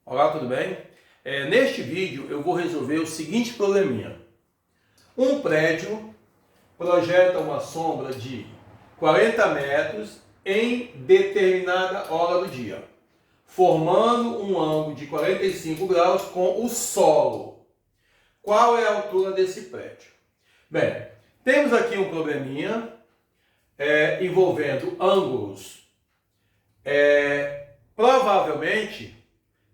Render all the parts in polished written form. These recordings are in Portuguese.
Olá, tudo bem? Neste vídeo eu vou resolver o seguinte probleminha. Um prédio projeta uma sombra de 40 metros em determinada hora do dia, formando um ângulo de 45 graus com o solo. Qual é a altura desse prédio? Bem, temos aqui um probleminha envolvendo ângulos. Provavelmente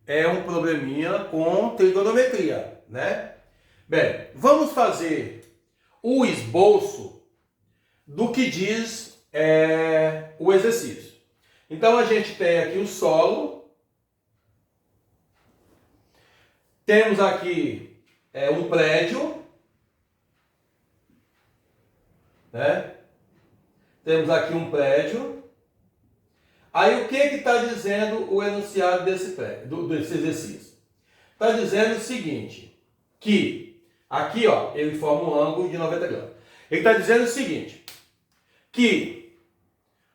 é um probleminha com trigonometria, né? Bem, vamos fazer o esboço do que diz o exercício. Então a gente tem aqui o solo, temos aqui um prédio, né? Temos aqui um prédio. Aí o que está dizendo o enunciado desse exercício? Está dizendo o seguinte, que aqui ó, ele forma um ângulo de 90 graus. Ele está dizendo o seguinte, que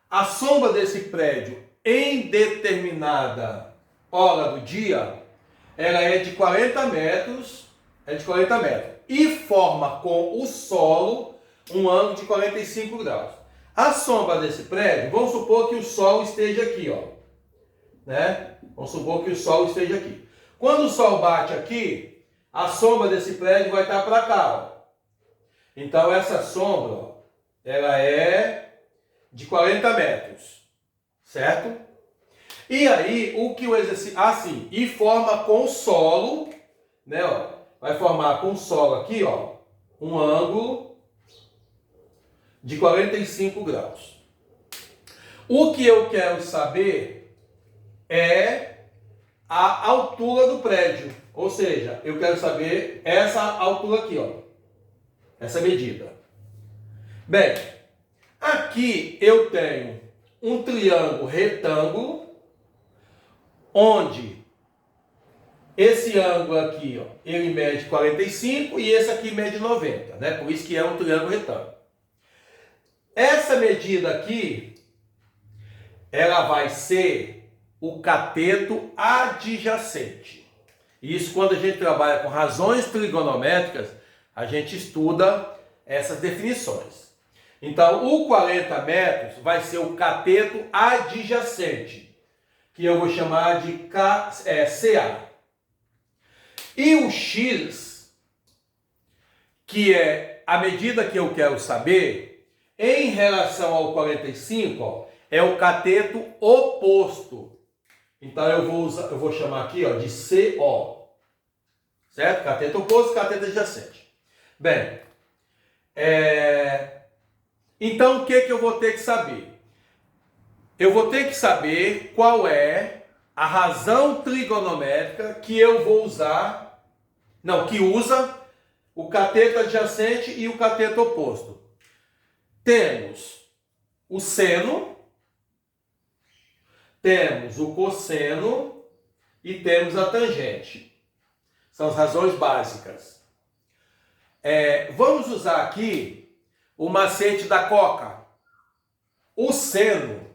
a sombra desse prédio em determinada hora do dia, ela é de 40 metros, e forma com o solo um ângulo de 45 graus. A sombra desse prédio, vamos supor que o sol esteja aqui, ó, né? Vamos supor que o sol esteja aqui. Quando o sol bate aqui, a sombra desse prédio vai estar para cá, ó. Então essa sombra, ó, ela é de 40 metros, certo? E aí, o que o exercício... Assim, e forma com o solo, né, ó, vai formar com o solo aqui, ó, um ângulo de 45 graus. O que eu quero saber é a altura do prédio. Ou seja, eu quero saber essa altura aqui, ó. Essa medida. Bem, aqui eu tenho um triângulo retângulo, onde esse ângulo aqui, ó, ele mede 45 e esse aqui mede 90, né? Por isso que é um triângulo retângulo. Essa medida aqui, ela vai ser o cateto adjacente. Isso, quando a gente trabalha com razões trigonométricas, a gente estuda essas definições. Então, o 40 metros vai ser o cateto adjacente, que eu vou chamar de CA. E o X, que é a medida que eu quero saber, em relação ao 45, ó, é o cateto oposto. Então eu vou chamar aqui, ó, de CO. Certo? Cateto oposto, cateto adjacente. Bem, então o que eu vou ter que saber? Eu vou ter que saber qual é a razão trigonométrica que eu vou usar, que usa o cateto adjacente e o cateto oposto. Temos o seno, temos o cosseno e temos a tangente. São as razões básicas. Vamos usar aqui o macete da coca. O seno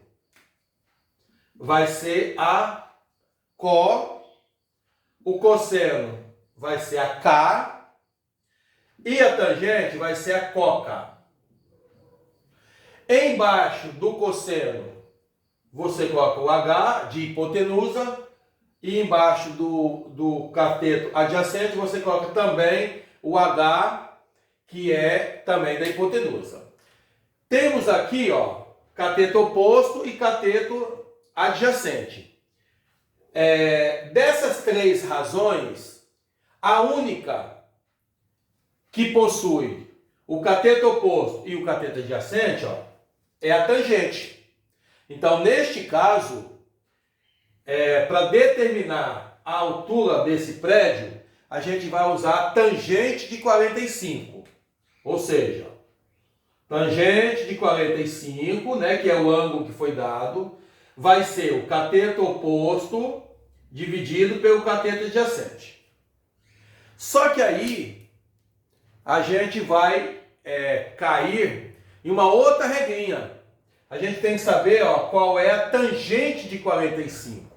vai ser a CO, o cosseno vai ser a K e a tangente vai ser a coca. Embaixo do cosseno, você coloca o H de hipotenusa e embaixo do cateto adjacente você coloca também o H, que é também da hipotenusa. Temos aqui, ó, cateto oposto e cateto adjacente. Dessas três razões, a única que possui o cateto oposto e o cateto adjacente, ó, é a tangente. Então, neste caso, para determinar a altura desse prédio, a gente vai usar a tangente de 45. Ou seja, tangente de 45, né, que é o ângulo que foi dado, vai ser o cateto oposto dividido pelo cateto adjacente. Só que aí, a gente vai cair em uma outra regrinha. A gente tem que saber, ó, qual é a tangente de 45.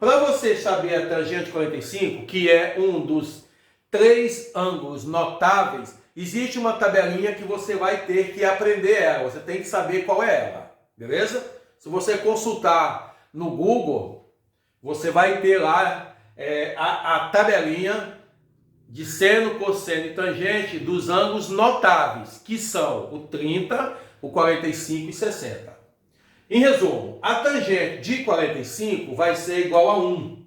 Para você saber a tangente de 45, que é um dos 3 ângulos notáveis, existe uma tabelinha que você vai ter que aprender ela. Você tem que saber qual é ela, beleza? Se você consultar no Google, você vai ter lá a tabelinha de seno, cosseno e tangente dos ângulos notáveis, que são o 30, o 45 e 60. Em resumo, a tangente de 45 vai ser igual a 1.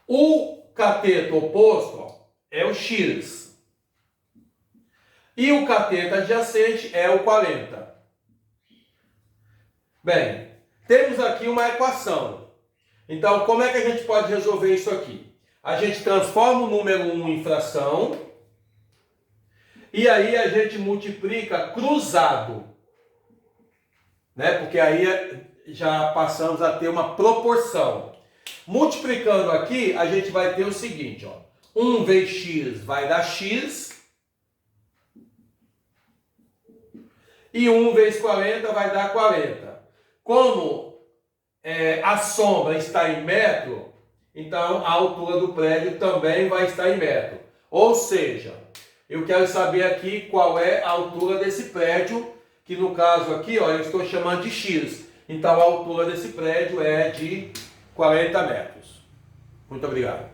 O cateto oposto é o x. E o cateto adjacente é o 40. Bem, temos aqui uma equação. Então, como é que a gente pode resolver isso aqui? A gente transforma o número 1 em fração. E aí a gente multiplica cruzado. Né? Porque aí já passamos a ter uma proporção. Multiplicando aqui, a gente vai ter o seguinte, ó. 1 vezes x vai dar x. E 1 vezes 40 vai dar 40. Como a sombra está em metro, então a altura do prédio também vai estar em metro. Ou seja, eu quero saber aqui qual é a altura desse prédio, que no caso aqui, ó, eu estou chamando de x. Então a altura desse prédio é de 40 metros. Muito obrigado.